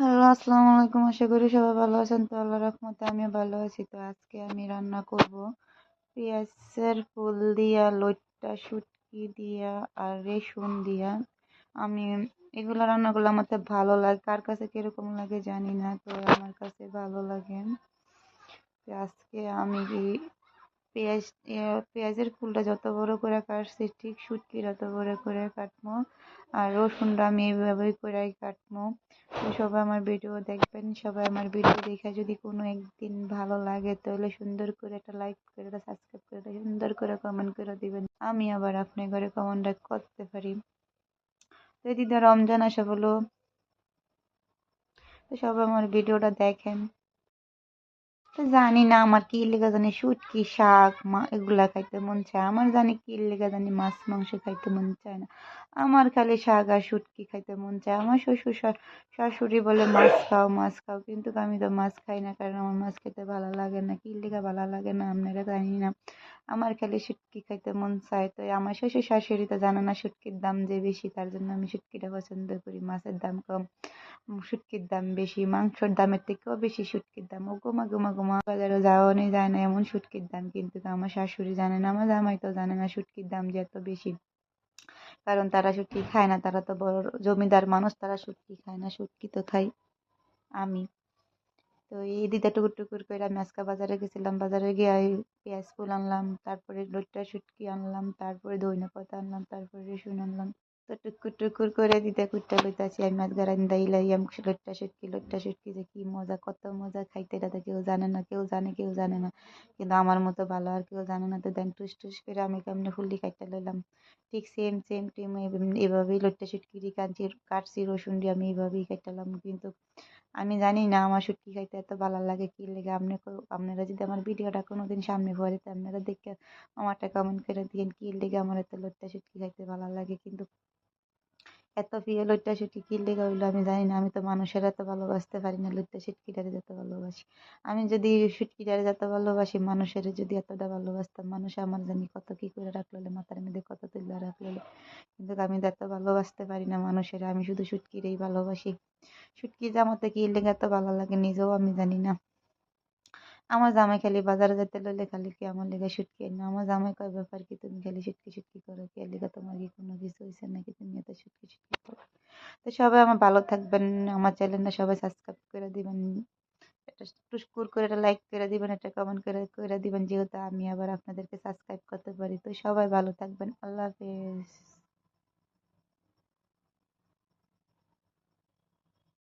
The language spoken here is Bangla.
হ্যালো, আসসালামু আলাইকুম। আশা করি সবাই ভালো আছেন। তো আল্লাহর রহমতে আমিও ভালো আছি। তো আজকে আমি রান্না করব পেঁয়াজের ফুল দিয়া, লইট্টা শুটকি দিয়া আর রসুন দিয়া। আমি এগুলো রান্না করলে আমার তো ভালো লাগে, কার কাছে কিরকম লাগে জানি না, তো আমার কাছে ভালো লাগে। তো আজকে আমি পেঁয়াজ পেঁয়াজের ফুলটা যত বড় করে কাটছি ঠিক শুটকির অত বড় করে কাটবো। আর রসুনটা আমি এইভাবেই করেই কাটবো। তো সবাই আমার ভিডিও দেখবেন, সবাই আমার ভিডিও দেখে যদি কোনো একদিন ভালো লাগে তাহলে সুন্দর করে একটা লাইক করে, একটা সাবস্ক্রাইব করে, একটা সুন্দর করে কমেন্ট করে দিবেন, আমি আবার আপনার ঘরে কমেন্ট করতে পারি। তো এদিকে রমজান আসা বলো, তো সবাই আমার ভিডিওটা দেখেন। তো জানি না আমার কি লেগে জানি শুটকি শাক এগুলা খাইতে মন চায়, আমার জানি কি লেগে জানি মাছ মাংস খাইতে মন চায় না। আমার খালি শাক আর শুটকি খাইতে মন চায়। আমার শাশুড়ি বলে মাছ খাও মাছ খাও, কিন্তু আমি তো মাছ খাই না, কারণ আমার মাছ খেতে ভালো লাগে না। কি লেগে ভালো লাগে না আপনারা জানি না, আমার খালি শুটকি খাইতে মন চায়। তো আমার শ্বশুর শাশুড়ি তো জানে না শুটকির দাম যে বেশি, তার জন্য আমি শুটকিটা পছন্দ করি, মাছের দাম কম, শুটকির দাম বেশি, মাংসের দামের থেকেও বেশি শুটকির দাম। ও গোমা গোমা গোমা, বাজারে যাওয়ানি যায় না এমন শুটকির দাম, কিন্তু আমার শাশুড়ি জানে না, আমার জামাই তো জানে না শুটকির দাম যে এত বেশি। কারণ তারা শুটকি খায় না, তারা তো বড় জমিদার মানুষ, তারা শুটকি খায় না, শুটকি তো খাই আমি। তো এই দিদা টুকুর টুকুর করে আমি আজকে বাজারে গেছিলাম, বাজারে গিয়ে পেঁয়াজ ফুল আনলাম, তারপরে লইট্টা শুটকি আনলাম, তারপরে ধইনা পাতা আনলাম, তারপরে রসুন আনলাম। তো টুকুর টুকুর করে দিতে কুটটা লইতাছি আমি, মাছ গারান্দা ইলাইয়াম লইট্টা শুটকি যে কি মজা, কত মজা খাইতে, এটা তো কেউ জানে না, কেউ জানে কেউ জানে না, কিন্তু আমার মতো ভালো আর কেউ জানে না। তো দেন টুস টুস করে আমি কেমনে ফুললি কাটতে লইলাম, ঠিক সেম সেম টিম এভাবেই লইট্টা শুটকি কাটছি রসুন দিয়ে আমি এইভাবেই কাটলাম। কিন্তু আমি জানি না আমার শুটকি খাইতে এত ভালো লাগে কি লেগে। আপনারা যদি আমার ভিডিওটা কোনোদিন সামনে পড়ে তো আপনারা দেখে আমারটা কমেন্ট করে দিন কি লেগে আমার এত লইট্টা শুটকি খাইতে ভালো লাগে। কিন্তু এত প্রিয় লইট্টা শুটকি কি লেগে হইলো আমি জানি না। আমি তো মানুষের এত ভালোবাসতে পারি না, লইট্টা শুটকিটারে যত ভালোবাসি। আমি যদি শুটকিটারে যত ভালোবাসি, মানুষের যদি এতটা ভালোবাসতাম, মানুষ আমার জানি কত কি করে রাখলো, মাথার মধ্যে কত তুলে রাখলো, কিন্তু আমি তো এত ভালোবাসতে পারি না মানুষের, আমি শুধু শুটকিরেই ভালোবাসি। শুটকি যে আমার তো কি লেগে এত ভালো লাগে নিজেও আমি জানি না। আমার জামাই খালি বাজারে যেতে লইলে খালি কি আমার লেগে শুটকি আনে, আমার জামাই কয় ব্যাপার কি তুমি খালি শুটকি শুটকি করো, কি এর লেগে তোমার কি কোনো কিছু হয়েছে নাকি তুমি এত শুটকি শুটকি করো। তো সবাই আমার ভালো থাকবেন, আমার চ্যানেলটা সবাই সাবস্ক্রাইব করে দিবেন, একটা টুসকুর করে একটা লাইক করে দিবেন, একটা কমেন্ট করে করে দিবেন, যেহেতু আমি আবার আপনাদেরকে সাবস্ক্রাইব করতে পারি। তো সবাই ভালো থাকবেন, আল্লাহ হাফেজ।